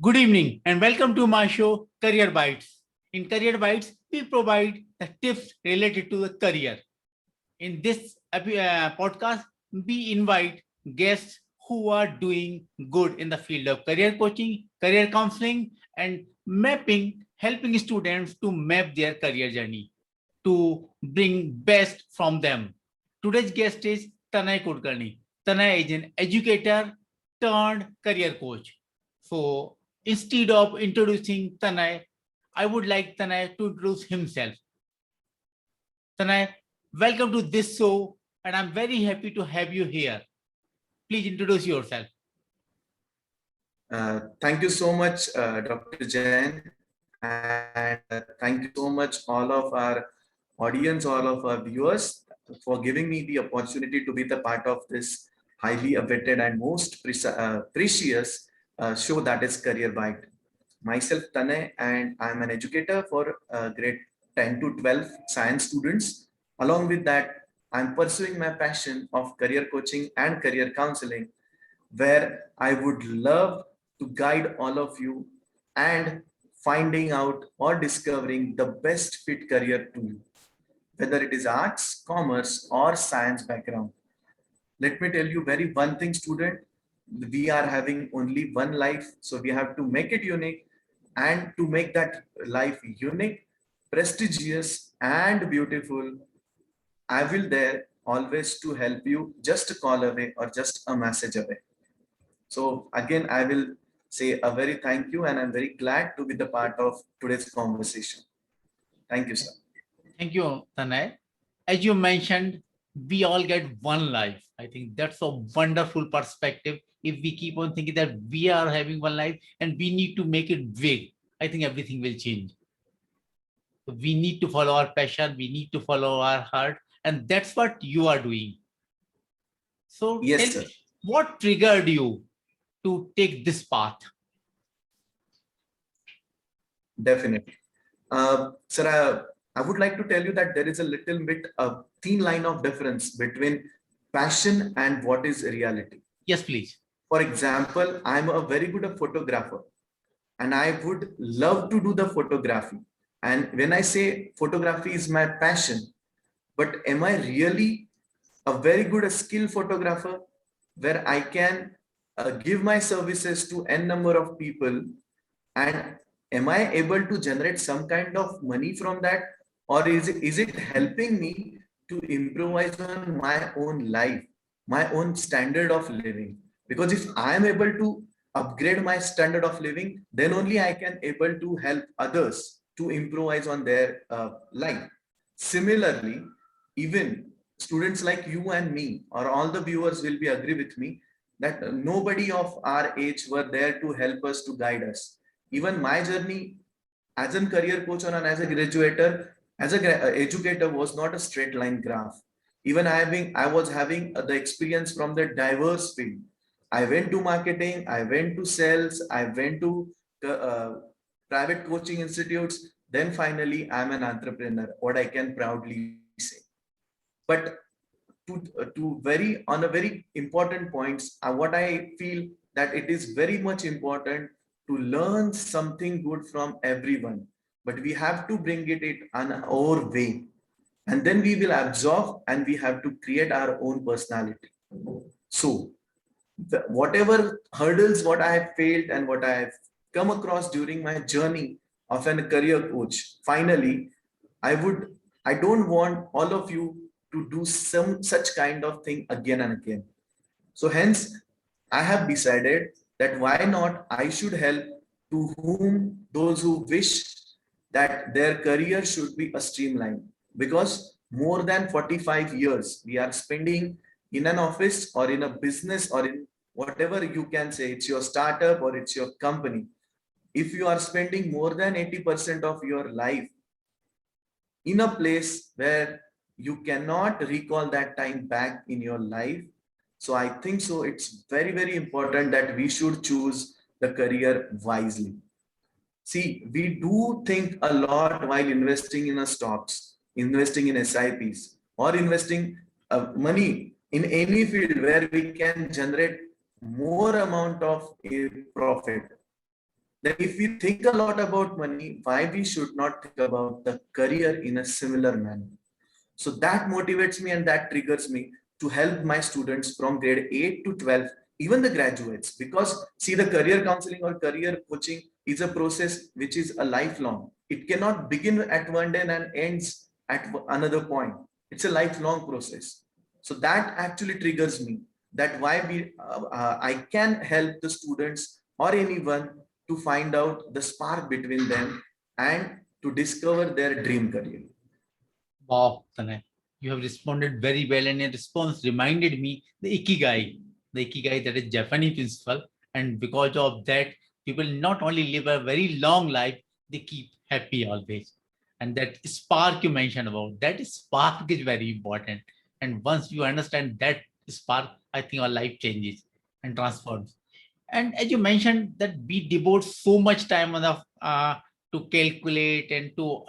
Good evening and welcome to my show Career Bytes. In Career Bytes, we provide the tips related to the career. In this podcast, we invite guests who are doing good in the field of career coaching, career counseling, and mapping, helping students to map their career journey to bring best from them. Today's guest is Tanay Kulkarni. Tanay is an educator turned career coach. So instead of introducing Tanay, I would like Tanay to introduce himself. Tanay, welcome to this show, and I'm very happy to have you here. Please introduce yourself. Thank you so much, Dr. Jain, and thank you so much, all of our audience, all of our viewers, for giving me the opportunity to be the part of this highly awaited and most precious show that is Career Byte. Myself, Tanay, and I'm an educator for grade 10 to 12 science students. Along with that, I'm pursuing my passion of career coaching and career counseling, where I would love to guide all of you and finding out or discovering the best fit career to you, whether it is arts, commerce, or science background. Let me tell you very one thing, student. We are having only one life, so we have to make it unique, and to make that life unique, prestigious, and beautiful, I will there always to help you just a call away or just a message away. So again, I will say a very thank you, and I'm very glad to be the part of today's conversation. Thank you, sir. Thank you, Tanay. As you mentioned, we all get one life. I think that's a wonderful perspective. If we keep on thinking that we are having one life and we need to make it big, I think everything will change. So we need to follow our passion, we need to follow our heart, and that's what you are doing. So tell Yes, sir. me, what triggered you to take this path? Definitely. Sir, I would like to tell you that there is a little bit a thin line of difference between passion and what is reality. Yes, please. For example, I'm a very good photographer, and I would love to do the photography. And when I say photography is my passion, but am I really a very good skill photographer where I can give my services to n number of people, and am I able to generate some kind of money from that, or is it helping me to improvise on my own life, my own standard of living? Because if I am able to upgrade my standard of living, then only I can able to help others to improvise on their life. Similarly, even students like you and me, or all the viewers will be agree with me, that nobody of our age were there to help us, to guide us. Even my journey as a career coach and as a graduator, as a educator, was not a straight line graph. Even I was having the experience from the diverse field. I went to marketing, I went to sales, I went to uh, private coaching institutes. Then finally, I'm an entrepreneur, what I can proudly say. But to very on a very important points, what I feel that it is very much important to learn something good from everyone, but we have to bring it on our way, and then we will absorb and we have to create our own personality. So whatever hurdles what I have failed and what I have come across during my journey of a career coach, finally I don't want all of you to do some such kind of thing again and again. So hence I have decided that why not I should help to whom those who wish that their career should be a streamline, because more than 45 years we are spending in an office or in a business or in whatever you can say, it's your startup or it's your company. If you are spending more than 80% of your life in a place where you cannot recall that time back in your life, so I think so it's very very important that we should choose the career wisely. See, we do think a lot while investing in a stocks, investing in SIPs, or investing money in any field where we can generate more amount of a profit. then if we think a lot about money, why we should not think about the career in a similar manner? So that motivates me and that triggers me to help my students from grade 8 to 12, even the graduates, because see, the career counseling or career coaching is a process which is a lifelong. It cannot begin at one day and ends at another point. It's a lifelong process. So that actually triggers me, that why I can help the students or anyone to find out the spark between them and to discover their dream career. Wow, Tanay, you have responded very well, and your response reminded me the ikigai that is Japanese principle, and because of that, people not only live a very long life, they keep happy always. And that spark you mentioned about, that spark is very important. And once you understand that spark, I think our life changes and transforms. And as you mentioned, that we devote so much time on the to calculate and to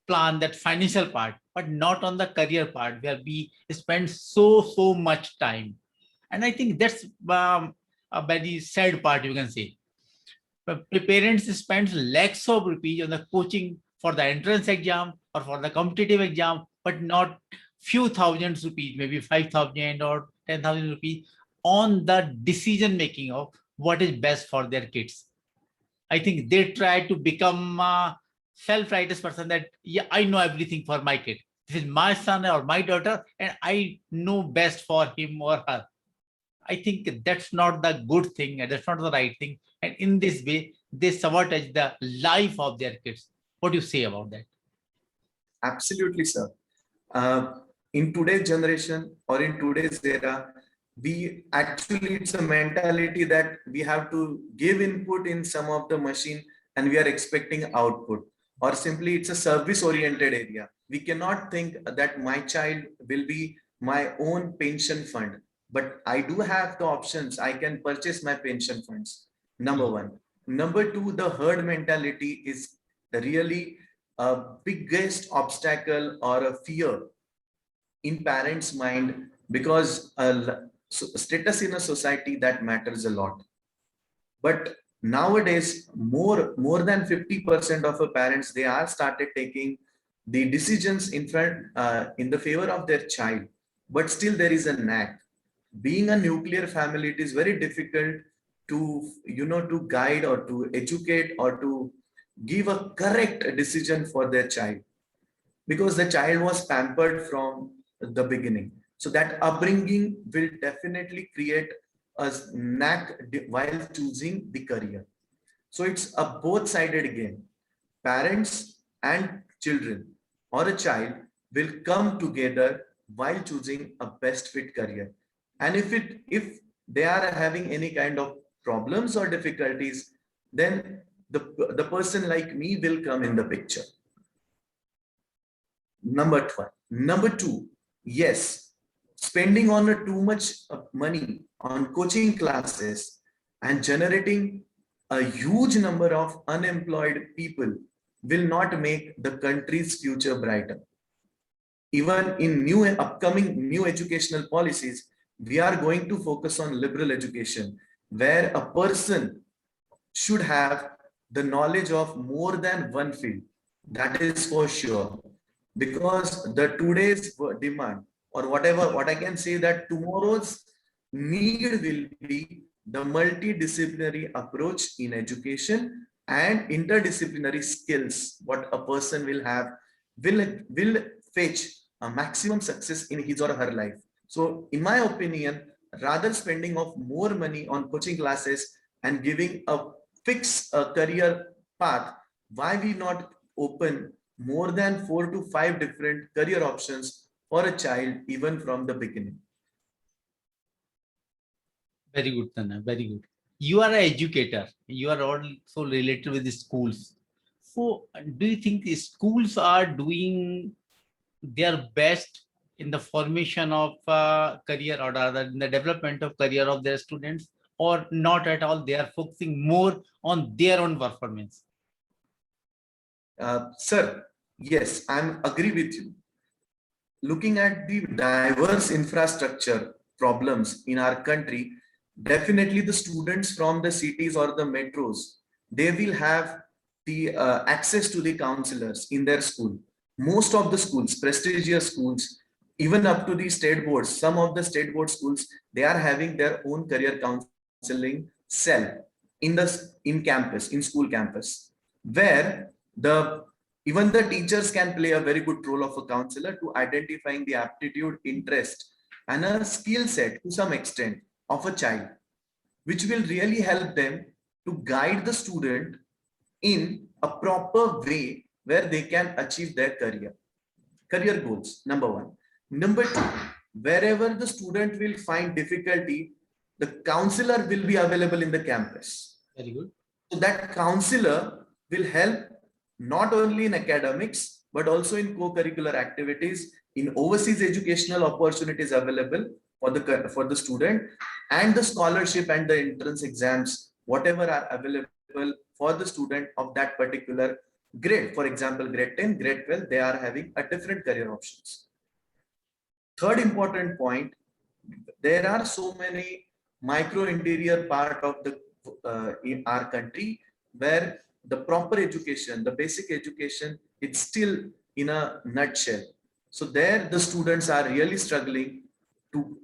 plan that financial part, but not on the career part where we spend so much time. And I think that's a very sad part, you can say. But the parents spend lakhs of rupees on the coaching for the entrance exam or for the competitive exam, but not few thousands rupees, maybe 5,000 or 10,000 rupees on the decision making of what is best for their kids. I think they try to become a self-righteous person that, yeah, I know everything for my kid. This is my son or my daughter, and I know best for him or her. I think that's not the good thing, and that's not the right thing. And in this way, they sabotage the life of their kids. What do you say about that? Absolutely, sir. Uh, in today's generation or in today's era, we actually, it's a mentality that we have to give input in some of the machine and we are expecting output, or simply it's a service oriented area. We cannot think that my child will be my own pension fund, but I do have the options. I can purchase my pension funds. Number one. Number two, the herd mentality is really a biggest obstacle or a fear in parents' mind, because status in a society that matters a lot. But nowadays, more than 50% of our parents, they are started taking the decisions in front in the favor of their child. But still there is a knack. Being a nuclear family, it is very difficult to to guide or to educate or to give a correct decision for their child, because the child was pampered from the beginning. So that upbringing will definitely create a knack while choosing the career. So it's a both-sided game. Parents and children or a child will come together while choosing a best fit career. And if they are having any kind of problems or difficulties, then the person like me will come in the picture. Number two, yes, spending on too much money on coaching classes and generating a huge number of unemployed people will not make the country's future brighter. Even in upcoming new educational policies, we are going to focus on liberal education, where a person should have the knowledge of more than one field. That is for sure, because the today's demand, or whatever, what I can say, that tomorrow's need will be the multidisciplinary approach in education and interdisciplinary skills. What a person will have will fetch a maximum success in his or her life. So in my opinion, rather spending of more money on coaching classes and giving a fixed career path, why we not open more than 4 to 5 different career options for a child even from the beginning? Very good, Tana. Very good. You are an educator. You are also related with the schools. So, do you think the schools are doing their best in the formation of career, or rather in the development of career of their students, or not at all? They are focusing more on their own performance. Sir, yes, I'm agree with you. Looking at the diverse infrastructure problems in our country, definitely the students from the cities or the metros, they will have the access to the counselors in their school. Most of the schools, prestigious schools, even up to the state boards, some of the state board schools, they are having their own career counseling cell in campus, in school campus, where the even the teachers can play a very good role of a counselor to identifying the aptitude, interest, and a skill set to some extent of a child, which will really help them to guide the student in a proper way where they can achieve their career goals. Number one. Number two, wherever the student will find difficulty, the counselor will be available in the campus. Very good. So that counselor will help not only in academics, but also in co-curricular activities, in overseas educational opportunities available for the student, and the scholarship and the entrance exams, whatever are available for the student of that particular grade. For example, grade 10, grade 12, they are having a different career options. Third important point, there are so many micro interior part of the in our country where the proper education, the basic education, it's still in a nutshell. So there the students are really struggling to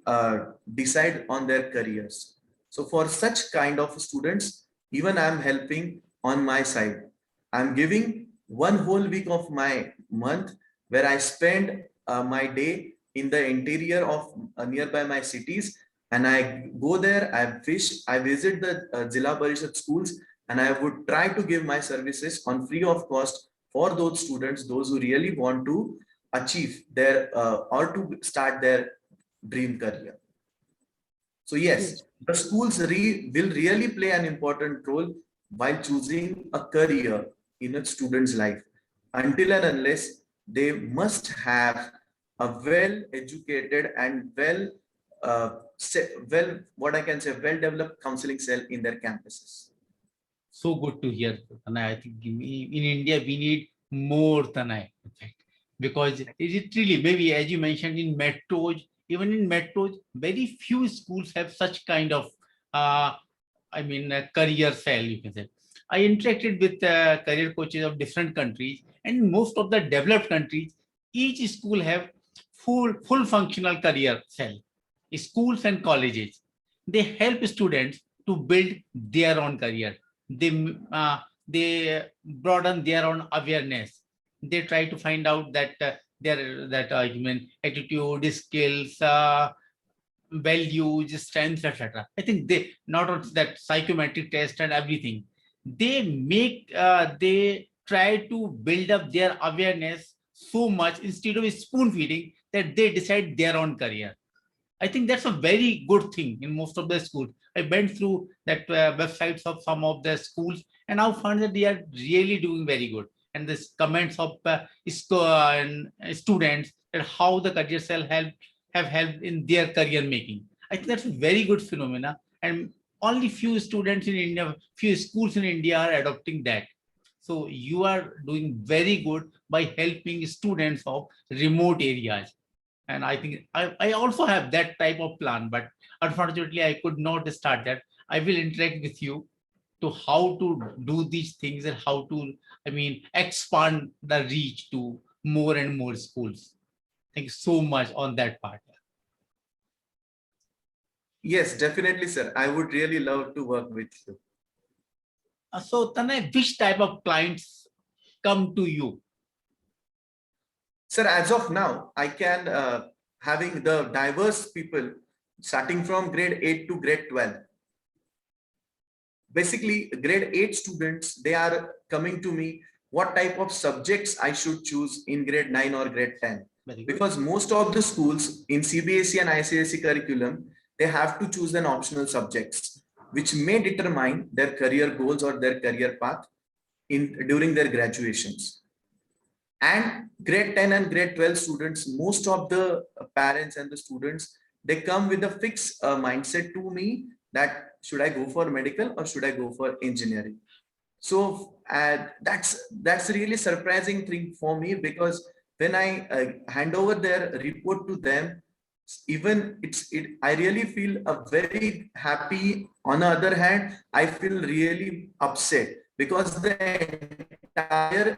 decide on their careers. So for such kind of students, even I'm helping on my side. I'm giving one whole week of my month where I spend my day in the interior of nearby my cities, and I go there, I visit the Zilla Parishad schools, and I would try to give my services on free of cost for those students, those who really want to achieve their or to start their dream career. So yes, the schools will really play an important role while choosing a career in a student's life, until and unless they must have a well-educated and what I can say, well-developed counseling cell in their campuses. So good to hear, Tanay. I think in India we need more, Tanay, in fact, because is it really, maybe as you mentioned, in metros, even in metros, very few schools have such kind of, career cell, you can say. I interacted with career coaches of different countries, and in most of the developed countries, each school have full functional career cell. Schools and colleges, they help students to build their own career. They broaden their own awareness. They try to find out that attitude, skills, values, strengths, etc. I think they not only that psychometric test and everything. They try to build up their awareness so much instead of spoon feeding that they decide their own career. I think that's a very good thing in most of the schools. I went through that websites of some of the schools and now found that they are really doing very good. And this comments of students that how the career cell have helped in their career making. I think that's a very good phenomena. And only few students in India, few schools in India are adopting that. So you are doing very good by helping students of remote areas. And I think I also have that type of plan, but unfortunately I could not start that. I will interact with you to how to do these things and how to, expand the reach to more and more schools. Thank you so much on that part. Yes, definitely, sir. I would really love to work with you. So Tanay, which type of clients come to you? Sir, as of now, I can having the diverse people starting from grade 8 to grade 12. Basically, grade 8 students, they are coming to me what type of subjects I should choose in grade 9 or grade 10. Because most of the schools in CBSE and ICSE curriculum, they have to choose an optional subjects, which may determine their career goals or their career path during their graduations. And grade 10 and grade 12 students, most of the parents and the students, they come with a fixed mindset to me that should I go for medical or should I go for engineering? So that's really surprising thing for me, because when I hand over their report to them, even I really feel a very happy. On the other hand, I feel really upset because the entire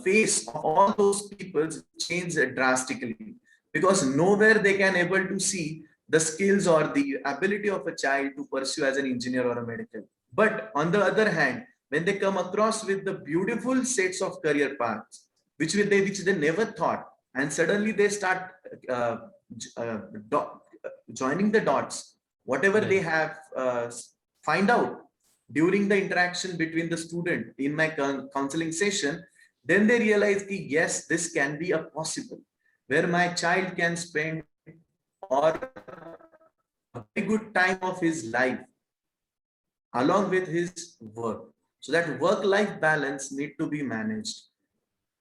face of all those people change drastically, because nowhere they can able to see the skills or the ability of a child to pursue as an engineer or a medical. But on the other hand, when they come across with the beautiful sets of career paths, which they never thought, and suddenly they start uh, uh, joining the dots, whatever they have find out during the interaction between the student in my counseling session, then they realize that yes, this can be a possible, where my child can spend or a very good time of his life along with his work. So that work-life balance need to be managed.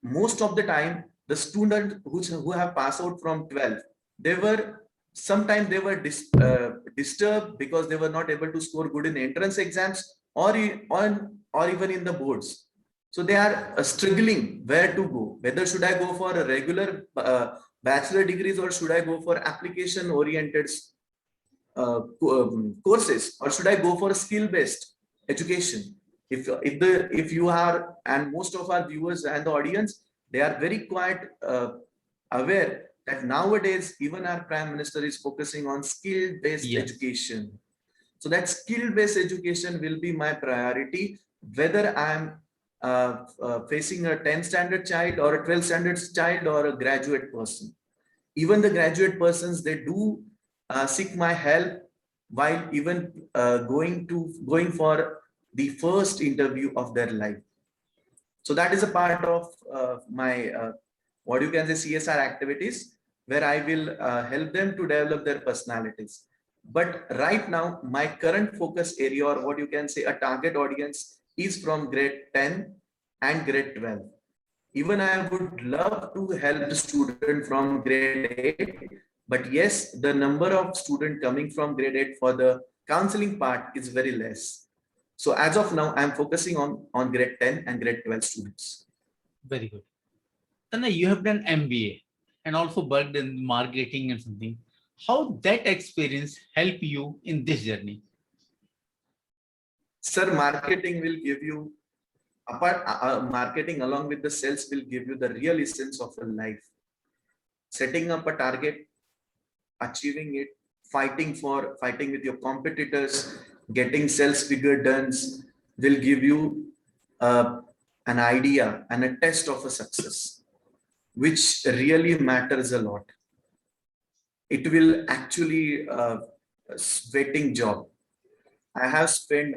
Most of the time, the students who have passed out from 12th, they were sometimes they were disturbed because they were not able to score good in entrance exams or even in the boards. So they are struggling where to go. Whether should I go for a regular bachelor degrees or should I go for application oriented courses, or should I go for skill based education? If you are, and most of our viewers and the audience, they are very quite aware that nowadays even our prime minister is focusing on skill based education. So that skill based education will be my priority, whether I'm facing a 10th standard child or a 12th standard child or a graduate person. Even the graduate persons, they do seek my help while even going for the first interview of their life. So that is a part of my what you can say CSR activities, where I will help them to develop their personalities. But right now, my current focus area, or what you can say a target audience, is from grade 10 and grade 12. Even I would love to help the student from grade 8, but yes, the number of students coming from grade 8 for the counseling part is very less. So as of now, I'm focusing on grade 10 and grade 12 students. Very good. Tanay, you have done MBA and also worked in marketing and something. How that experience help you in this journey? Sir, marketing will give you, marketing along with the sales will give you the real essence of a life. Setting up a target, achieving it, fighting with your competitors, getting sales figure done will give you an idea and a test of a success, which really matters a lot. It will actually a sweating job. I have spent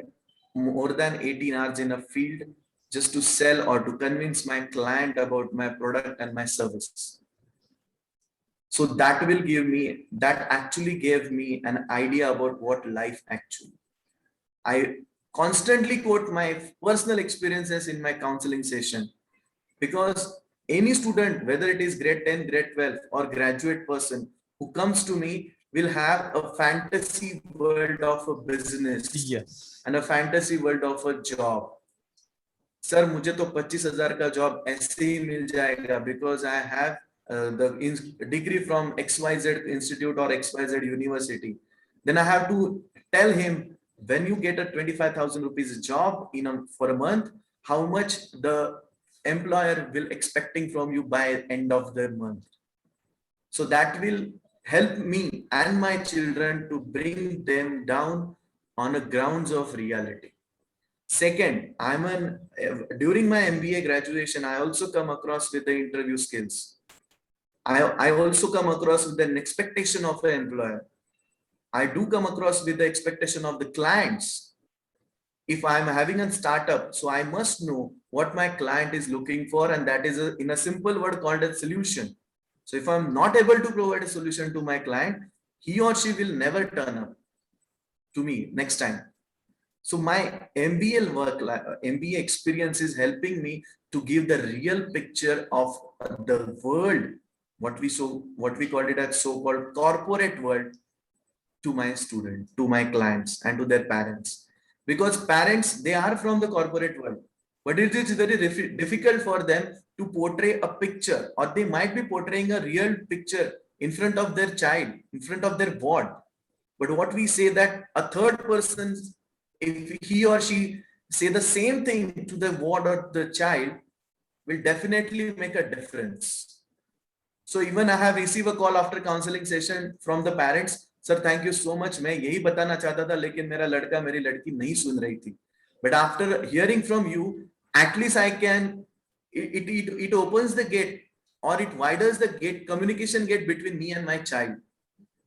more than 18 hours in a field just to sell or to convince my client about my product and my service. So that actually gave me an idea about what life actually. I constantly quote my personal experiences in my counseling session, because any student, whether it is grade 10, grade 12 or graduate person who comes to me, will have a fantasy world of a business and a fantasy world of a job. Sir, मुझे तो 25,000 का job ऐसे ही मिल जाएगा because I have the degree from XYZ Institute or XYZ University. Then I have to tell him, when you get a 25,000 rupees job for a month, how much the employer will expecting from you by end of the month. So that will help me and my children to bring them down on a grounds of reality. Second, during my MBA graduation, I also come across with the interview skills. I also come across with an expectation of an employer. I do come across with the expectation of the clients. If I'm having a startup, so I must know what my client is looking for, and that is in a simple word called a solution. So if I'm not able to provide a solution to my client, he or she will never turn up to me next time. So my MBA experience is helping me to give the real picture of the world, what we called it as so-called corporate world, to my student, to my clients, and to their parents. Because parents, they are from the corporate world, but it is very difficult for them to portray a picture, or they might be portraying a real picture in front of their child, in front of their ward. But what we say that a third person, if he or she say the same thing to the ward or the child will definitely make a difference. So even I have received a call after counseling session from the parents. Sir, thank you so much. मैं यही बताना चाहता था लेकिन मेरा लड़का मेरी लड़की नहीं सुन रही थी. But after hearing from you, at least I can, it opens the gate or it widens the gate, communication gate between me and my child.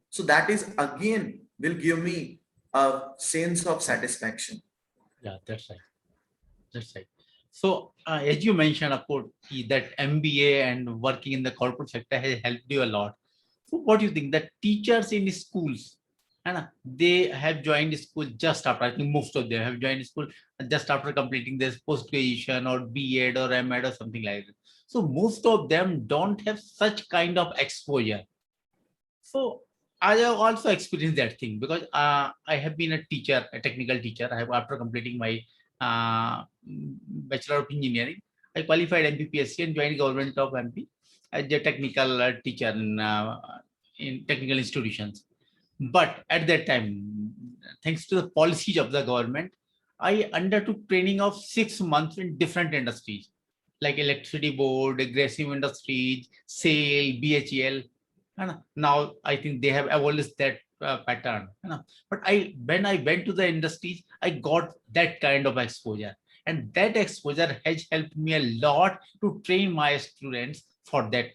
So that is again will give me a sense of satisfaction. Yeah, that's right. That's right. So, as you mentioned, of course, that MBA and working in the corporate sector has helped you a lot. So, what do you think that teachers in schools, they have joined school just after, I think most of them have joined school just after completing their post-graduation or B.Ed or M.Ed or something like that. So, most of them don't have such kind of exposure. So I have also experienced that thing because I have been a teacher, a technical teacher. I have, after completing my Bachelor of Engineering, I qualified MPPSC and joined government of MP as a technical teacher in technical institutions. But at that time, thanks to the policies of the government, I undertook training of 6 months in different industries like electricity board, aggressive industries, SAIL, BHEL. And now I think they have abolished that pattern. But when I went to the industries, I got that kind of exposure. And that exposure has helped me a lot to train my students for that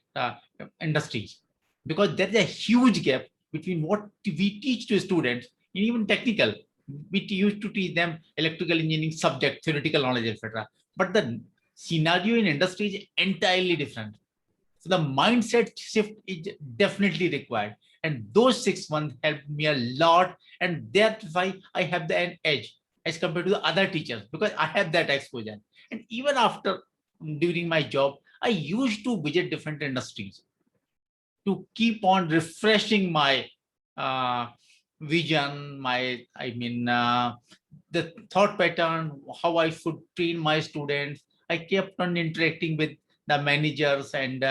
industries. Because there is a huge gap between what we teach to students in even technical. We used to teach them electrical engineering subject, theoretical knowledge, etc. But the scenario in industry is entirely different. So the mindset shift is definitely required. And those 6 months helped me a lot. And that's why I have the edge as compared to the other teachers, because I have that exposure. And even after, during my job, I used to visit different industries to keep on refreshing my uh, vision, the thought pattern, how I should train my students. I kept on interacting with the managers and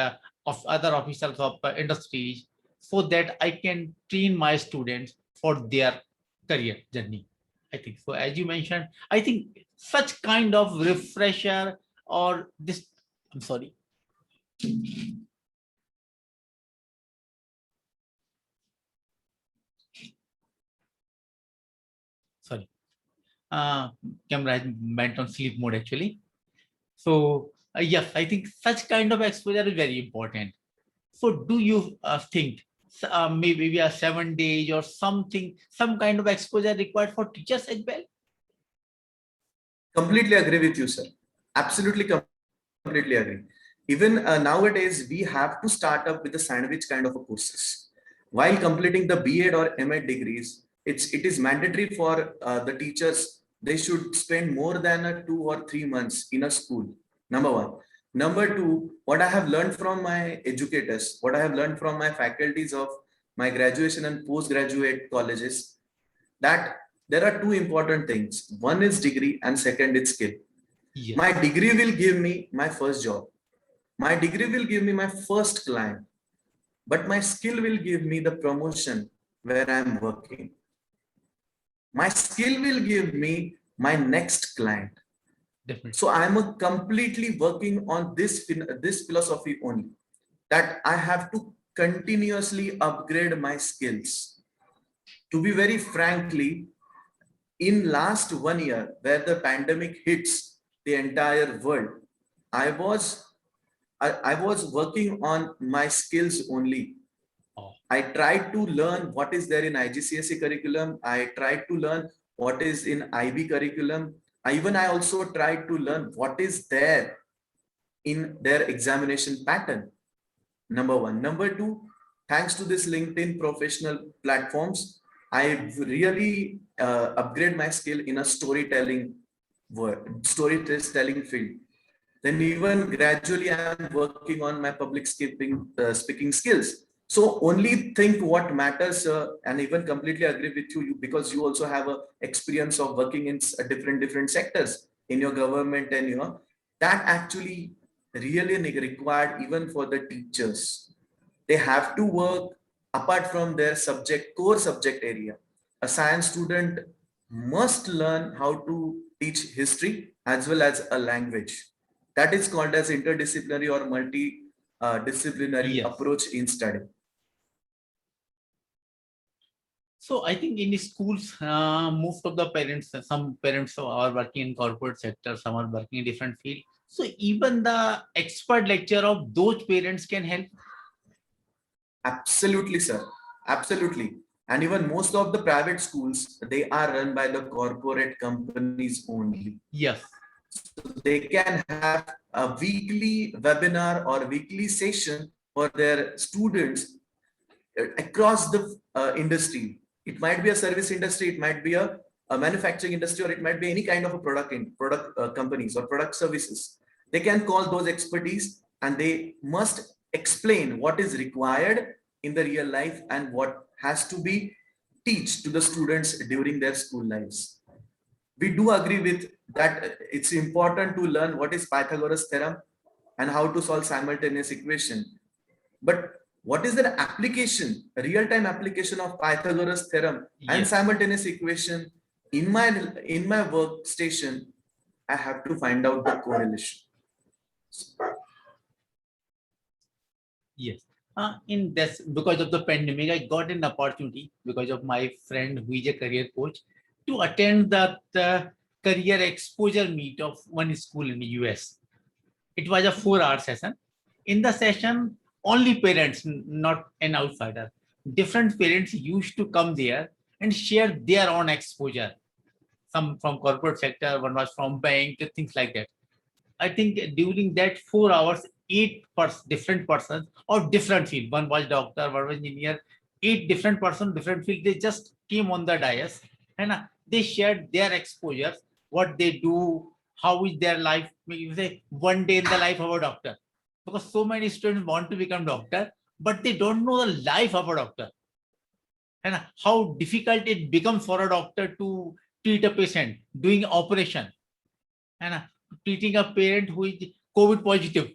of other officials of industries so that I can train my students for their career journey. I think so. As you mentioned, I think such kind of refresher or this, I'm sorry. Sorry. Camera has went on sleep mode actually. So yes, I think such kind of exposure is very important. So do you think maybe we are 7 days or something, some kind of exposure required for teachers as well? Completely agree with you, sir. Absolutely, completely agree. Even nowadays, we have to start up with the sandwich kind of a courses. While completing the B.Ed or M.Ed degrees, it is mandatory for the teachers. They should spend more than 2 or 3 months in a school. Number one. Number two, what I have learned from my educators, what I have learned from my faculties of my graduation and postgraduate colleges, that there are two important things. One is degree and second is skill. Yes. My degree will give me my first job. My degree will give me my first client, but my skill will give me the promotion where I'm working. My skill will give me my next client. Definitely. So I'm completely working on this philosophy only, that I have to continuously upgrade my skills. To be very frankly, in last 1 year, where the pandemic hits the entire world, I was working on my skills only. Oh. I tried to learn what is there in IGCSE curriculum. I tried to learn what is in IB curriculum. I also tried to learn what is there in their examination pattern. Number one. Number two, thanks to this LinkedIn professional platforms, I really upgrade my skill in a storytelling field. Then even gradually I'm working on my public speaking skills. So only think what matters, and even completely agree with you because you also have a experience of working in different sectors in your government, and that actually really required even for the teachers. They have to work apart from their core subject area. A science student must learn how to teach history as well as a language. That is called as interdisciplinary or multi-disciplinary Yes. approach in study. So I think in the schools, most of the parents, some parents are working in corporate sector, some are working in different field. So even the expert lecture of those parents can help. Absolutely, sir. Absolutely. And even most of the private schools, they are run by the corporate companies only. Yes. So they can have a weekly webinar or weekly session for their students across the industry. It might be a service industry, it might be a manufacturing industry, or it might be any kind of a product companies or product services. They can call those expertise and they must explain what is required in the real life and what has to be teach to the students during their school lives. We do agree with that. It's important to learn what is Pythagoras theorem and how to solve simultaneous equation. But what is the application, real-time application of Pythagoras theorem and Yes. simultaneous equation in my workstation? I have to find out the correlation. Yes. In this, because of the pandemic, I got an opportunity because of my friend Vijay career coach to attend the career exposure meet of one school in the US. It was a 4-hour session. In the session, only parents, not an outsider. Different parents used to come there and share their own exposure. Some from corporate sector, one was from bank, things like that. I think during that 4 hours, different persons of different field. One was doctor, one was engineer. 8 different persons, different field. They just came on the dais and they shared their exposures, what they do, how is their life. You say one day in the life of a doctor, because so many students want to become doctor, but they don't know the life of a doctor and how difficult it becomes for a doctor to treat a patient, doing operation, and treating a parent who is COVID positive.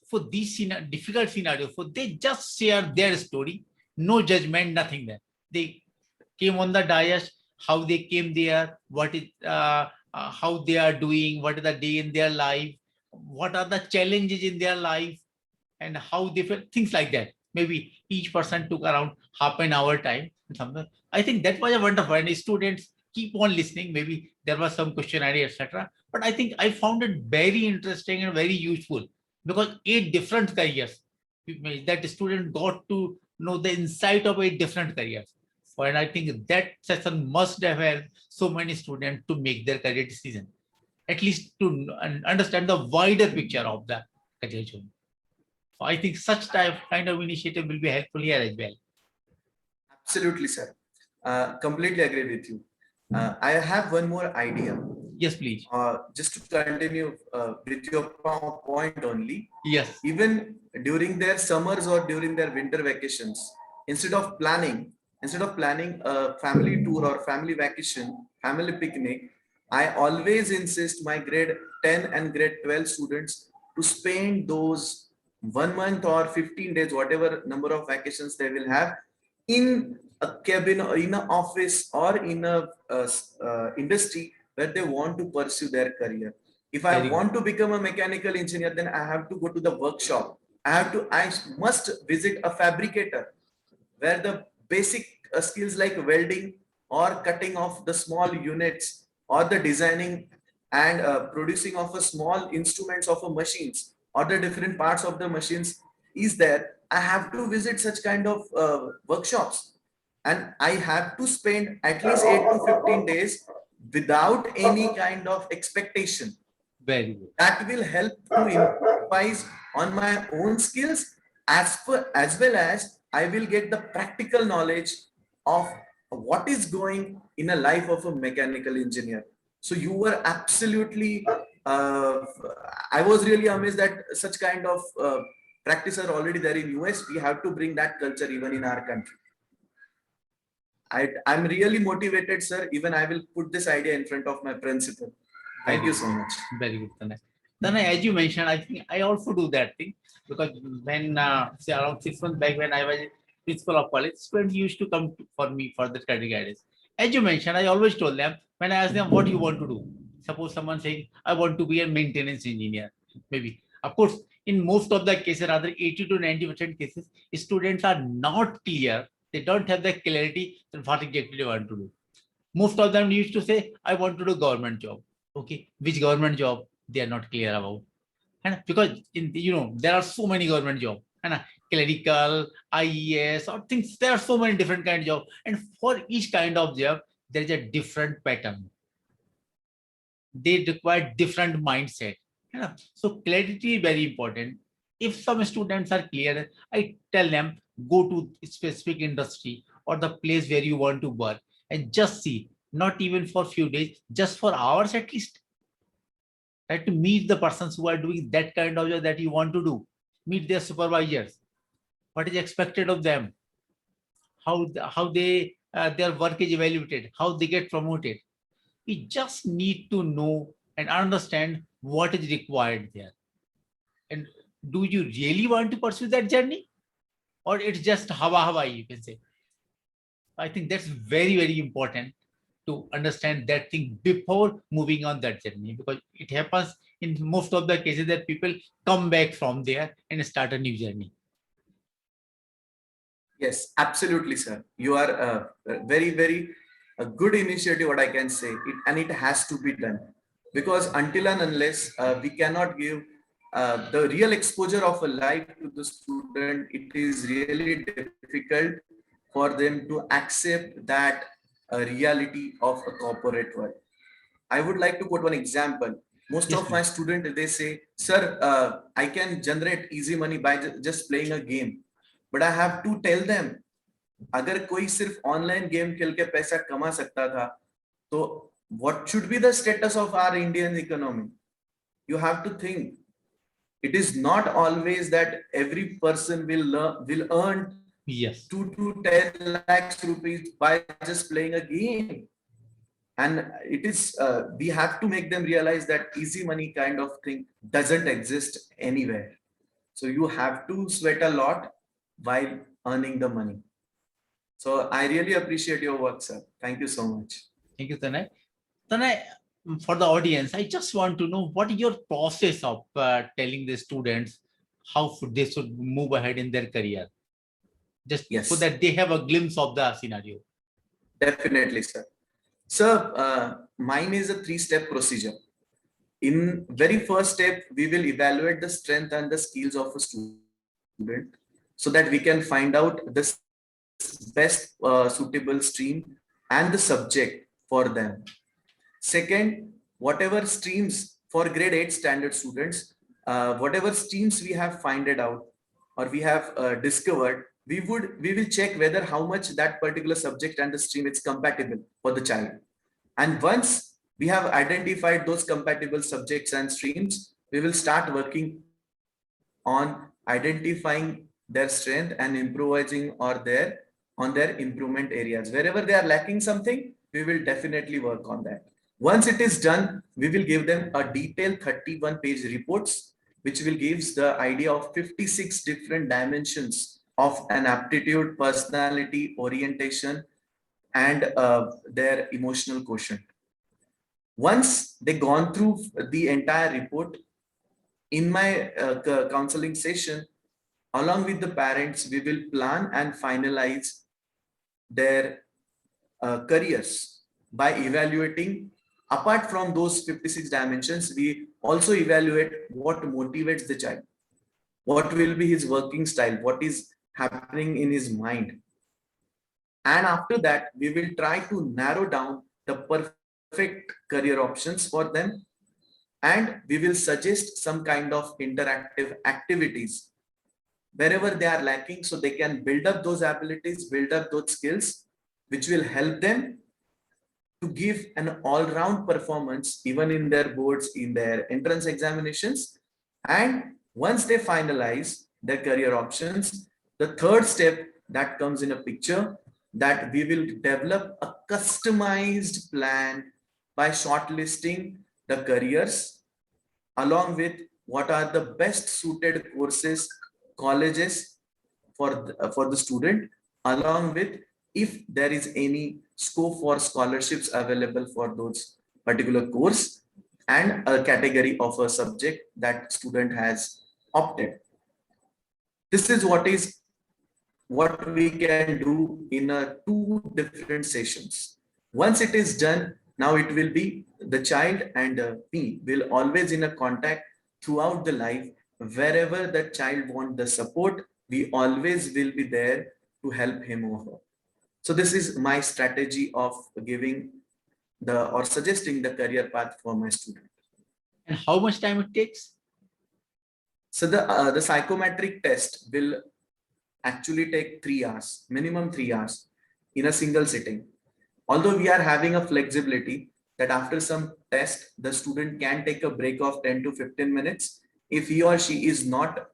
For these difficult scenarios, for they just share their story, no judgment, nothing there. They came on the dais, how they came there, what is how they are doing, what is the day in their life, what are the challenges in their life, and how they feel, things like that. Maybe each person took around half an hour time. I think that was a wonderful. And students keep on listening. Maybe there was some questionnaire, etc. But I think I found it very interesting and very useful because 8 different careers that the student got to know the insight of 8 different careers. And I think that session must have helped so many students to make their career decision, at least to understand the wider picture of the career journey. So I think such kind of initiative will be helpful here as well. Absolutely, sir. Completely agree with you. I have one more idea. Yes, please. Just to continue with your point only. Yes. Even during their summers or during their winter vacations, instead of planning a family tour or family vacation, family picnic, I always insist my grade 10 and grade 12 students to spend those 1 month or 15 days, whatever number of vacations they will have, in a cabin or in an office or in a industry where they want to pursue their career. If I want to become a mechanical engineer, then I have to go to the workshop. I must visit a fabricator where the basic skills like welding or cutting of the small units or the designing and producing of a small instruments of a machines or the different parts of the machines is there. I have to visit such kind of workshops, and I have to spend at least 8 to 15 days without any kind of expectation. Very good. That will help to improvise on my own skills as well as I will get the practical knowledge of what is going in a life of a mechanical engineer. So you were absolutely, I was really amazed that such kind of practice are already there in US. We have to bring that culture even in our country. I'm really motivated, sir. Even I will put this idea in front of my principal. Thank you so much. Very good, Tanay. Tanay, as you mentioned, I think I also do that thing because when, say around 6 months back when I was principal of college, students used to come for me for the study guidance. As you mentioned, I always told them, when I asked them, what do you want to do? Suppose someone saying, I want to be a maintenance engineer, maybe. Of course, in most of the cases, rather 80 to 90% cases, students are not clear. They don't have the clarity on what exactly they want to do. Most of them used to say, I want to do government job. Okay, which government job they are not clear about. And because there are so many government jobs, and clerical, IES, or things. There are so many different kind of jobs, and for each kind of job, there is a different pattern. They require different mindset. So clarity is very important. If some students are clear, I tell them go to specific industry or the place where you want to work and just see, not even for few days, just for hours at least. Right, to meet the persons who are doing that kind of job that you want to do, meet their supervisors, what is expected of them, how they their work is evaluated, how they get promoted. We just need to know and understand what is required there. And do you really want to pursue that journey? Or it's just hawa, you can say. I think that's very, very important to understand that thing before moving on that journey, because it happens in most of the cases that people come back from there and start a new journey. Yes, absolutely, sir. You are a very, very a good initiative, what I can say, and it has to be done, because until and unless we cannot give the real exposure of a life to the student, it is really difficult for them to accept that reality of a corporate world. I would like to quote one example. Most Yes, of my please. students, they say, sir, I can generate easy money by just playing a game. But I have to tell them, अगर कोई सिर्फ online game खेल के पैसा कमा सकता था, तो what should be the status of our Indian economy? You have to think. It is not always that every person will earn Yes. 2 to 10 lakhs rupees by just playing a game. And it is we have to make them realize that easy money kind of thing doesn't exist anywhere. So you have to sweat a lot while earning the money. So I really appreciate your work, sir. Thank you so much. Thank you, Tanay. Tanay, for the audience, I just want to know what is your process of telling the students how they should move ahead in their career, just so Yes, that they have a glimpse of the scenario. definitely, sir. Sir, mine is a 3-step procedure. In very first step, we will evaluate the strength and the skills of a student, so that we can find out the best suitable stream and the subject for them. Second, whatever streams for grade 8 standard students, whatever streams we have find it out or we have discovered, we will check whether how much that particular subject and the stream is compatible for the child. And once we have identified those compatible subjects and streams, we will start working on identifying their strength and improvising on their improvement areas. Wherever they are lacking something, we will definitely work on that. Once it is done, we will give them a detailed 31-page reports, which will give the idea of 56 different dimensions of an aptitude, personality, orientation, and their emotional quotient. Once they gone through the entire report, in my counseling session, along with the parents, we will plan and finalize their careers by evaluating. Apart from those 56 dimensions, we also evaluate what motivates the child, what will be his working style, what is happening in his mind. And after that, we will try to narrow down the perfect career options for them. And we will suggest some kind of interactive activities wherever they are lacking, so they can build up those abilities, build up those skills, which will help them to give an all-round performance even in their boards, in their entrance examinations. And once they finalize their career options, the third step that comes in a picture, that we will develop a customized plan by shortlisting the careers along with what are the best suited courses, colleges for the student, along with if there is any scope for scholarships available for those particular course. and a category of a subject that student has opted. This is what we can do in a two different sessions. Once it is done, now it will be the child and me will always in a contact throughout the life. Wherever the child want the support, we always will be there to help him or her. So this is my strategy of giving the or suggesting the career path for my student. And how much time it takes? So the psychometric test will actually take 3 hours, minimum 3 hours in a single sitting. Although we are having a flexibility that after some test, the student can take a break of 10 to 15 minutes. If he or she is not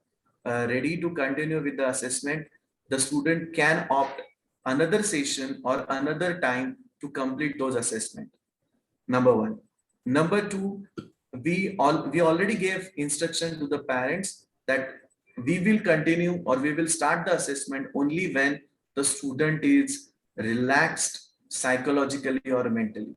ready to continue with the assessment, the student can opt another session or another time to complete those assessment. Number one. Number two, we already gave instruction to the parents that we will continue or we will start the assessment only when the student is relaxed psychologically or mentally.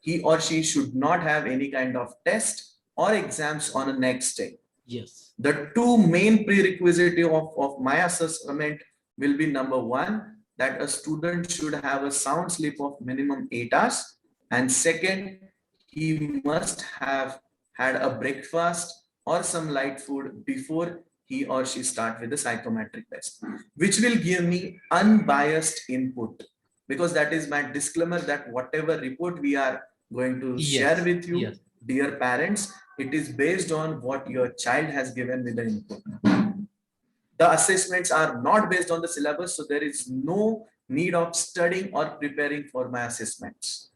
He or she should not have any kind of test or exams on the next day. Yes. The two main prerequisites of my assessment will be number one, that a student should have a sound sleep of minimum 8 hours. And second, he must have had a breakfast or some light food before he or she start with the psychometric test, which will give me unbiased input, because that is my disclaimer that whatever report we are going to share with you, dear parents, it is based on what your child has given with the input. The assessments are not based on the syllabus, so there is no need of studying or preparing for my assessments.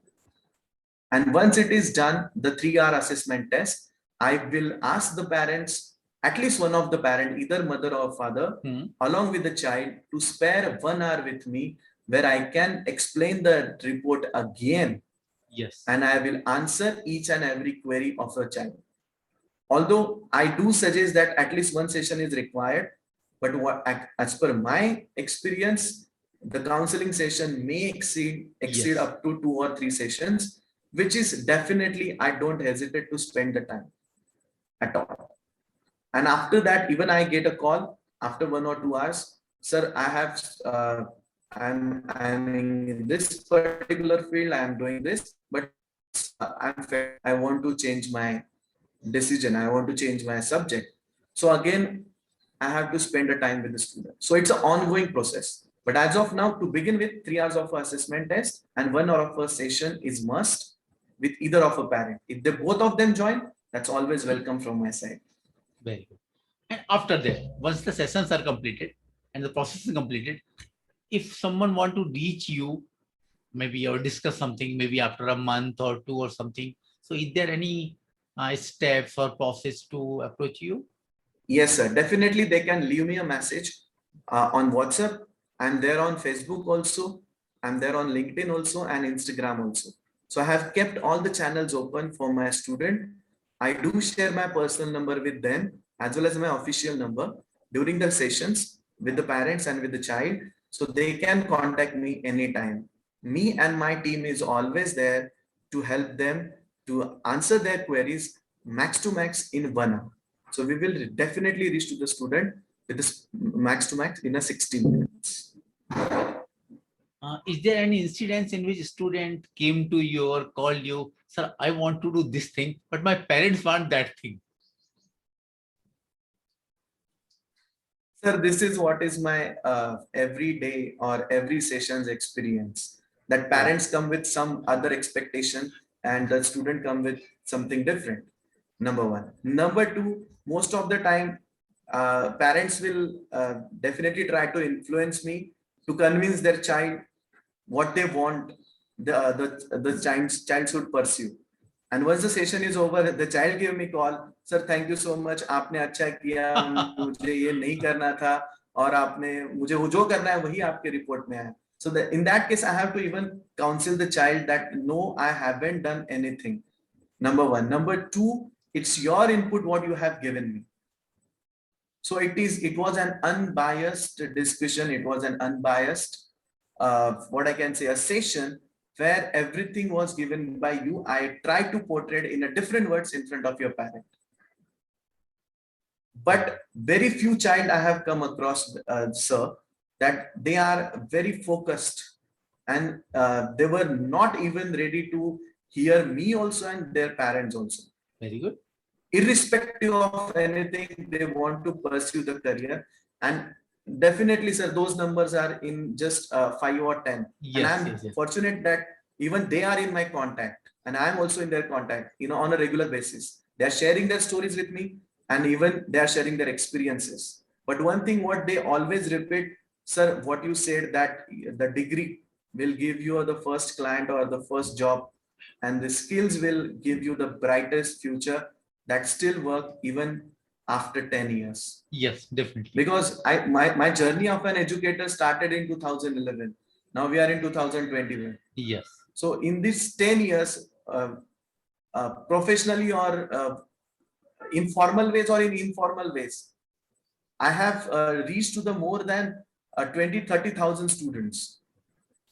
And once it is done, the 3-hour assessment test, I will ask the parents, at least one of the parent, either mother or father, along with the child, to spare 1 hour with me where I can explain the report again. Yes. And I will answer each and every query of the child. Although I do suggest that at least one session is required, but what, as per my experience, the counseling session may exceed up to 2 or 3 sessions, which is definitely, I don't hesitate to spend the time at all. And after that, even I get a call after 1 or 2 hours, sir, I have, I'm in this particular field, I'm doing this, but I want to change my decision, I want to change my subject. So again, I have to spend a time with the student. So it's an ongoing process. But as of now, to begin with, 3 hours of assessment test and 1 hour of a session is must with either of a parent. If they both of them join, that's always welcome from my side. Very good. And after that, once the sessions are completed and the process is completed, if someone want to reach you, maybe or discuss something, maybe after a month or 2 or something, so is there any steps or process to approach you? Yes, sir. Definitely, they can leave me a message on WhatsApp. I'm there on Facebook also. I'm there on LinkedIn also and Instagram also. So I have kept all the channels open for my student. I do share my personal number with them as well as my official number during the sessions with the parents and with the child. So they can contact me anytime. Me and my team is always there to help them to answer their queries max to max in 1 hour. So we will definitely reach to the student with this max to max in a 60 minutes. Is there any incidents in which student came to you or called you, sir, I want to do this thing, but my parents want that thing? Sir, this is what is my every day or every session's experience. That parents come with some other expectation and the student come with something different. Number one. Number two, most of the time, parents will definitely try to influence me to convince their child what they want the child should pursue. And once the session is over, the child gave me call, sir, thank you so much, आपने अच्छा किया, मुझे ये नहीं करना था और आपने मुझे वो जो करना है वही आपके रिपोर्ट में है. So in that case, I have to even counsel the child that no, I haven't done anything. Number one. Number two, it's your input what you have given me. So it was an unbiased discussion. It was an unbiased, what I can say, a session where everything was given by you. I try to portray it in a different words in front of your parent. But very few child I have come across, sir, that they are very focused, and they were not even ready to hear me also and their parents also. Very good. Irrespective of anything, they want to pursue the career. And definitely, sir, those numbers are in just 5 or 10. And Yes, I'm yes, yes. fortunate that even they are in my contact, and I'm also in their contact, on a regular basis. They're sharing their stories with me, and even they are sharing their experiences. But one thing what they always repeat, sir, what you said, that the degree will give you the first client or the first job, and the skills will give you the brightest future that still work even after 10 years. Yes, definitely. Because my journey of an educator started in 2011. Now we are in 2021. Yes. So in these 10 years, professionally or informal ways or in informal ways, I have reached to the more than 20-30,000 students.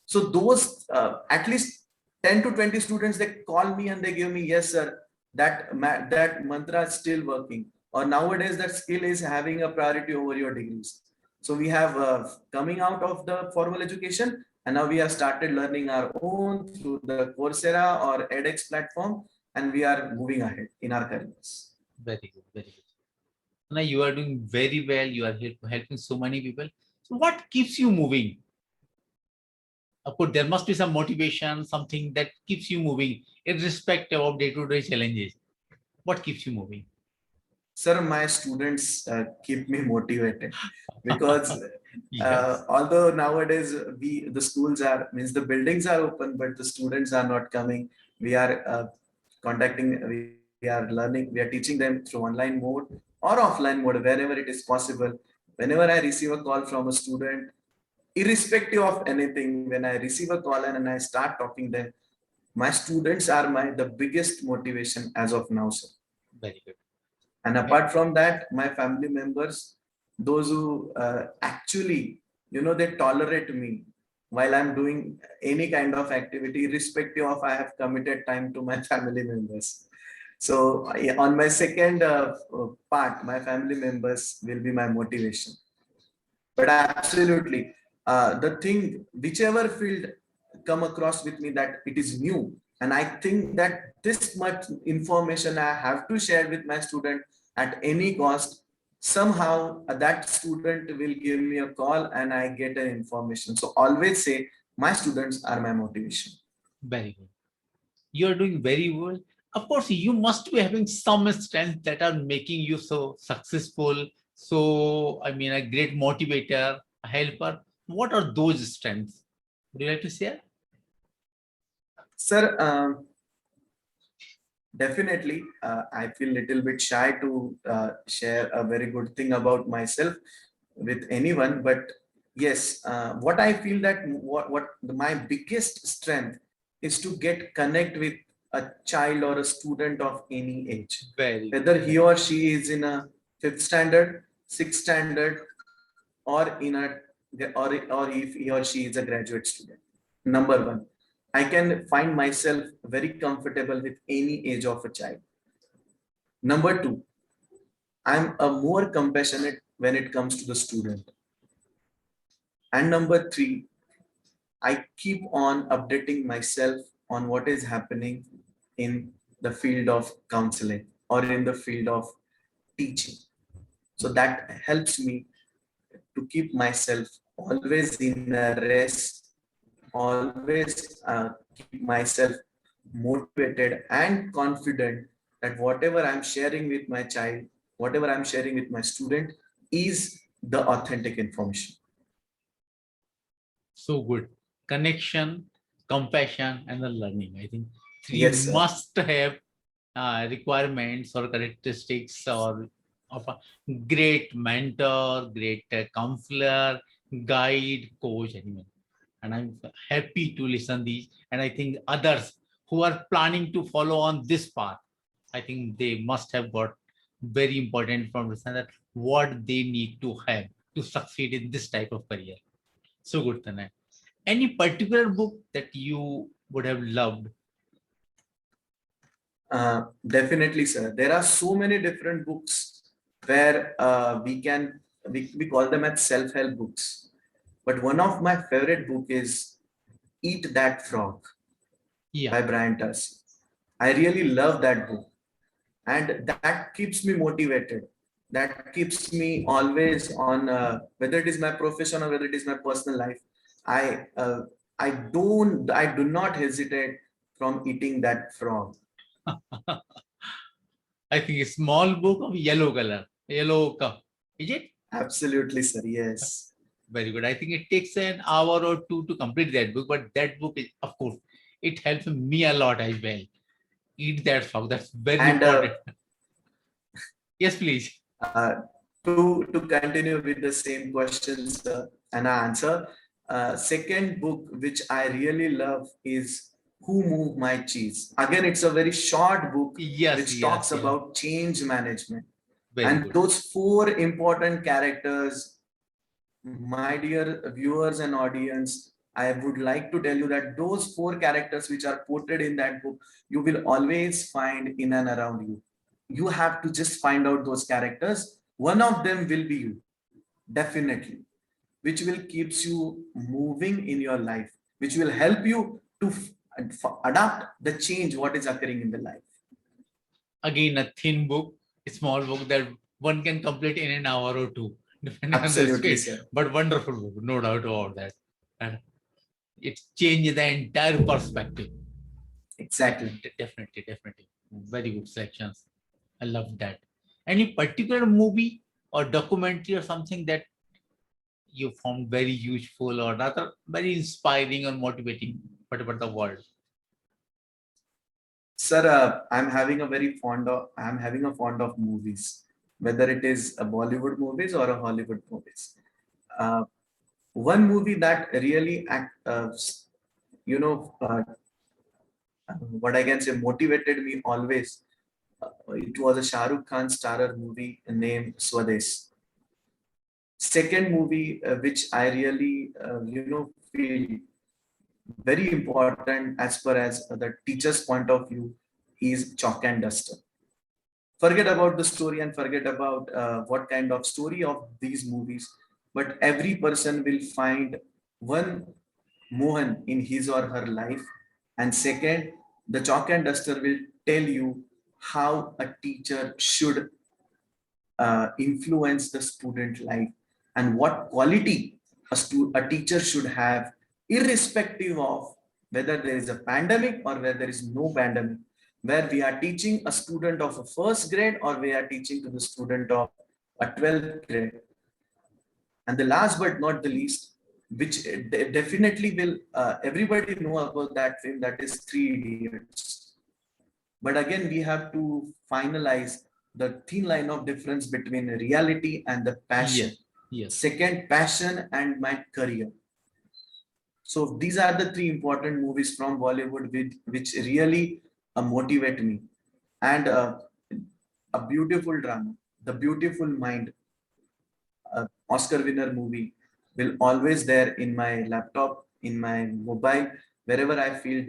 So those at least 10 to 20 students, they call me and they give me, yes, sir, that mantra is still working. Or nowadays that skill is having a priority over your degrees. So we have coming out of the formal education, and now we have started learning our own through the Coursera or edX platform, and we are moving ahead in our careers. Very good. Very good. Now you are doing very well. You are helping so many people. So what keeps you moving? Of course, there must be some motivation, something that keeps you moving, irrespective of day-to-day challenges. What keeps you moving? Sir, my students keep me motivated because Yes. although nowadays the schools are, means the buildings are open, but the students are not coming. We are we are learning, we are teaching them through online mode or offline mode wherever it is possible. Whenever I receive a call from a student, irrespective of anything, when I receive a call and I start talking them, my students are the biggest motivation as of now, sir. Very good. And apart from that, my family members, those who actually, they tolerate me while I'm doing any kind of activity, irrespective of I have committed time to my family members. So on my second part, my family members will be my motivation. But absolutely, the thing, whichever field come across with me that it is new, and I think that this much information I have to share with my student at any cost, somehow that student will give me a call and I get an information. So always say my students are my motivation. Very good. You are doing very well. Of course, you must be having some strengths that are making you so successful. So, I mean, a great motivator, a helper. What are those strengths? Would you like to share? Sir, definitely, I feel a little bit shy to share a very good thing about myself with anyone. But yes, what I feel that what my biggest strength is to get connect with a child or a student of any age, Very whether good. he or she is in a fifth standard, sixth standard, or in a or if he or she is a graduate student. Number one, I can find myself very comfortable with any age of a child. Number two, I'm a more compassionate when it comes to the student. And number three, I keep on updating myself on what is happening in the field of counseling or in the field of teaching. So that helps me to keep myself always in a rest, always keep myself motivated and confident that whatever I'm sharing with my child, whatever I'm sharing with my student is the authentic information. So good. Connection, compassion, and the learning. I think three Yes, sir. must have requirements or characteristics or of a great mentor, great counselor, guide, coach, anyone. And I'm happy to listen these. And I think others who are planning to follow on this path, I think they must have got very important from that what they need to have to succeed in this type of career. So good, Tanay. Any particular book that you would have loved? Definitely, sir. There are so many different books where we call them as self-help books. But one of my favorite book is Eat That Frog Yeah. by Brian Tracy. I really love that book, and that keeps me motivated. That keeps me always on, whether it is my profession or whether it is my personal life. I uh, I do not hesitate from eating that frog. I think a small book of yellow color, yellow cup. Is it? Absolutely, sir. Yes. Very good. I think it takes an hour or two to complete that book, but that book is, of course, it helps me a lot as well. Eat that frog. That's very And important. Yes, please. uh, to continue with the same questions and answer, second book which I really love is Who Moved My Cheese. Again, it's a very short book Yes, which yes, talks yeah. about change management. Very And good. those four important characters, my dear viewers and audience, I would like to tell you that those four characters which are portrayed in that book, you will always find in and around you. You have to just find out those characters. One of them will be you, definitely, which will keeps you moving in your life, which will help you to adapt the change what is occurring in the life. Again, a thin book, a small book that one can complete in an hour or two, depending on the Absolutely, speed. sir. But wonderful book, no doubt about that. And it changed the entire perspective. Exactly. Definitely, definitely, definitely. Very good selections. I love that. Any particular movie or documentary or something that you found very useful or rather very inspiring or motivating, what about the world? Sir, I'm having a fond of movies, whether it is a Bollywood movies or a Hollywood movies. Uh, One movie that really you know, what I can say motivated me always. It was a Shah Rukh Khan starrer movie named Swades. Second movie which I really feel very important as far as the teacher's point of view is Chalk and Duster. Forget about the story and forget about what kind of story of these movies, but every person will find one Mohan in his or her life, and second, the Chalk and Duster will tell you how a teacher should influence the student life and what quality a teacher should have, irrespective of whether there is a pandemic or whether there is no pandemic, where we are teaching a student of a first grade or we are teaching to the student of a 12th grade. And the last but not the least, which definitely will everybody know about that film, that is Three Idiots. But again, we have to finalize the thin line of difference between reality and the passion. Yes, yes. Second, passion and my career. So these are the three important movies from Bollywood which really motivate me. And a beautiful drama, The Beautiful Mind, Oscar winner movie, will always there in my laptop, in my mobile, wherever I feel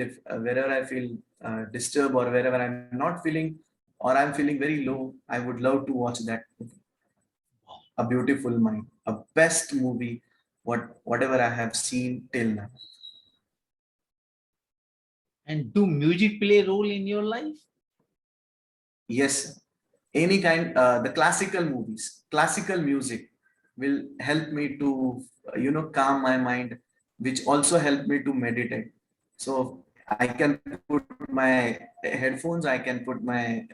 disturbed or wherever I'm not feeling or I'm feeling very low. I would love to watch that movie. A Beautiful Mind, a best movie, whatever I have seen till now. And do music play a role in your life? Yes, any kind, the classical movies, classical music will help me to, calm my mind, which also help me to meditate. So I can put my headphones, I can put my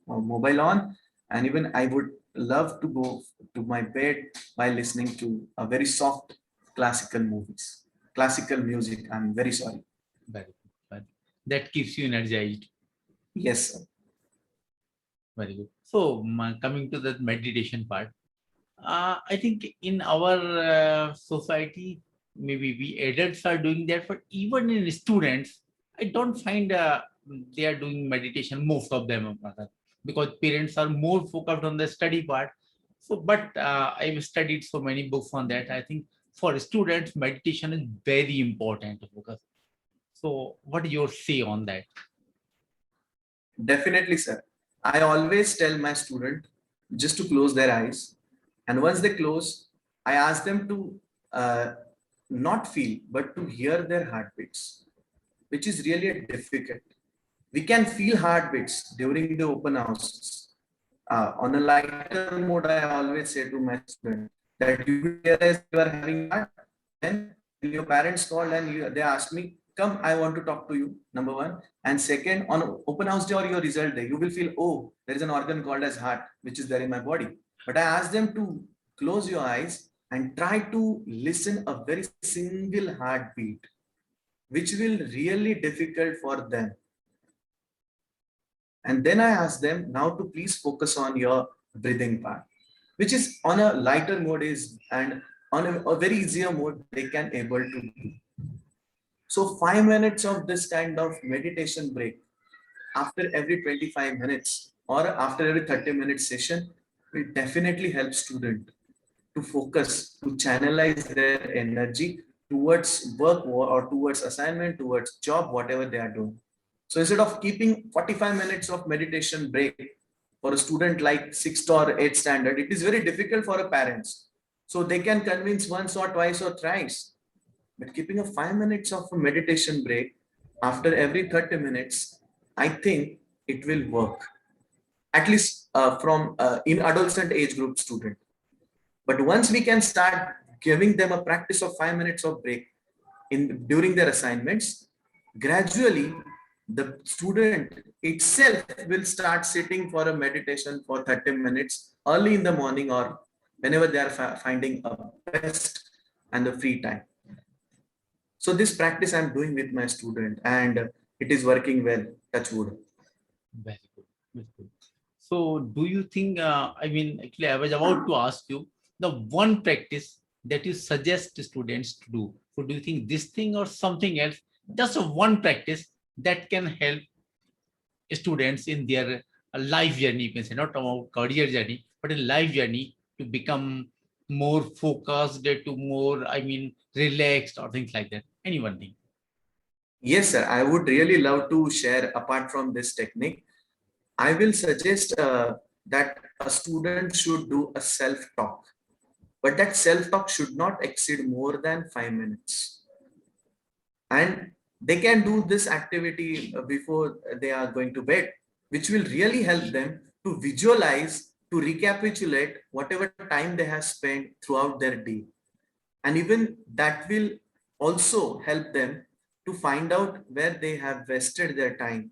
mobile on, and even I would love to go to my bed by listening to a very soft classical movies, classical music. I'm very sorry. Very good. That keeps you energized. Yes, sir. Very good. So, coming to the meditation part, I think in our society, maybe we adults are doing that, but even in students, I don't find they are doing meditation, most of them, rather, because parents are more focused on the study part. So, but I've studied so many books on that. I think for students, meditation is very important to focus. So what is your say on that? Definitely, sir. I always tell my student just to close their eyes. And once they close, I ask them to uh, not feel, but to hear their heartbeats, which is really difficult. We can feel heartbeats during the open houses. On a lighter mode, I always say to my student that you will realize you are having heart when your parents called and they asked me, come, I want to talk to you, number one. And second, on open house day or your result day, you will feel, oh, there is an organ called as heart, which is there in my body. But I ask them to close your eyes and try to listen a very single heartbeat, which will really difficult for them. And then I ask them now to please focus on your breathing part, which is on a lighter mode is and on a very easier mode they can able to do. So 5 minutes of this kind of meditation break after every 25 minutes or after every 30 minute session will definitely help student to focus, to channelize their energy towards work or towards assignment, towards job, whatever they are doing. So instead of keeping 45 minutes of meditation break for a student like 6th or 8th standard, it is very difficult for a parents. So they can convince once or twice or thrice. But keeping a 5 minutes of a meditation break after every 30 minutes, I think it will work. At least from in adolescent age group student. But once we can start giving them a practice of 5 minutes of break in during their assignments, gradually the student itself will start sitting for a meditation for 30 minutes early in the morning or whenever they are finding a best and the free time. So this practice I'm doing with my student and it is working well, touch wood. Very good. Very good. So do you think, actually, I was about to ask you the one practice that you suggest to students to do. So do you think this thing or something else, just a one practice that can help students in their life journey, you can say, not about career journey, but a life journey to become more focused, to more, relaxed or things like that. Any one thing. Yes, sir. I would really love to share apart from this technique. I will suggest that a student should do a self-talk, but that self-talk should not exceed more than 5 minutes. And they can do this activity before they are going to bed, which will really help them to visualize, to recapitulate whatever time they have spent throughout their day. And even that will also help them to find out where they have wasted their time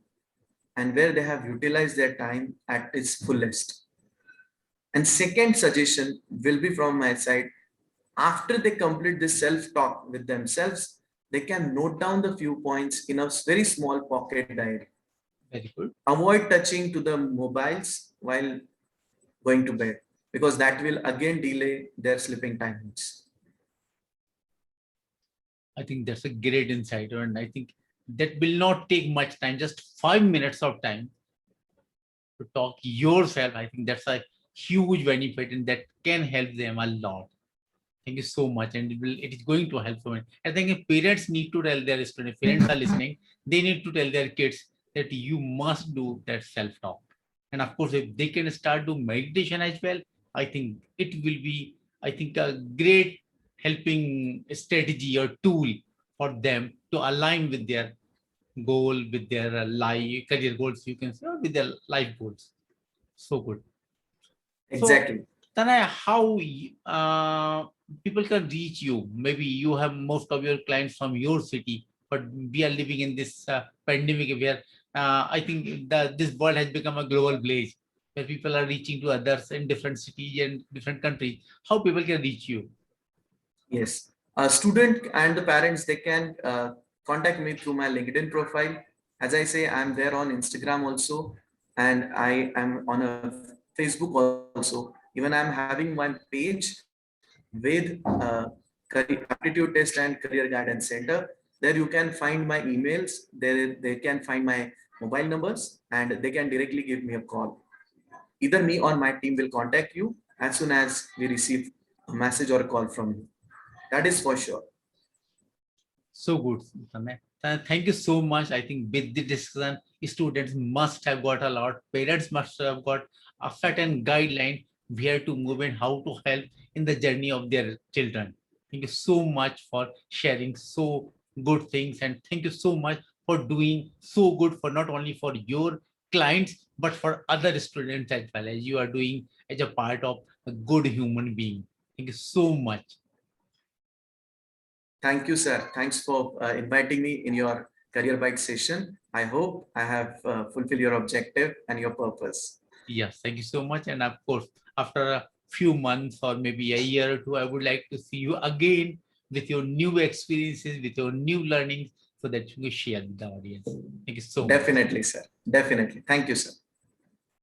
and where they have utilized their time at its fullest. And second suggestion will be from my side. After they complete this self-talk with themselves, they can note down the few points in a very small pocket diary. Very good. Avoid touching to the mobiles while going to bed because that will again delay their sleeping times. I think that's a great insight. And I think that will not take much time, just 5 minutes of time to talk yourself. I think that's a huge benefit and that can help them a lot. Thank you so much. And it is going to help them. I think if parents need to tell their students, parents are listening, they need to tell their kids that you must do that self-talk. And of course, if they can start do meditation as well, I think it will be, I think, a great helping strategy or tool for them to align with their goal, with their life, career goals, you can say, or with their life goals. So good. So, Exactly. Tanay, how people can reach you? Maybe you have most of your clients from your city, but we are living in this pandemic where I think this world has become a global village where people are reaching to others in different cities and different countries. How people can reach you? Yes. A student and the parents, they can contact me through my LinkedIn profile. As I say, I'm there on Instagram also, and I am on a Facebook also. Even I'm having one page with aptitude test and career guidance center. There you can find my emails. There they can find my mobile numbers, and they can directly give me a call. Either me or my team will contact you as soon as we receive a message or a call from you. That is for sure. So good, Tanay. Thank you so much. I think with the discussion, students must have got a lot, parents must have got a certain guideline where to move and how to help in the journey of their children. Thank you so much for sharing so good things, and thank you so much for doing so good for not only for your clients but for other students as well, as you are doing as a part of a good human being. Thank you so much. Thank you, sir. Thanks for inviting me in your Career Bite session. I hope I have fulfilled your objective and your purpose. Yes, thank you so much. And of course, after a few months or maybe a year or two, I would like to see you again with your new experiences, with your new learnings, so that you can share with the audience. Thank you so much. Definitely, sir. Definitely. Thank you, sir.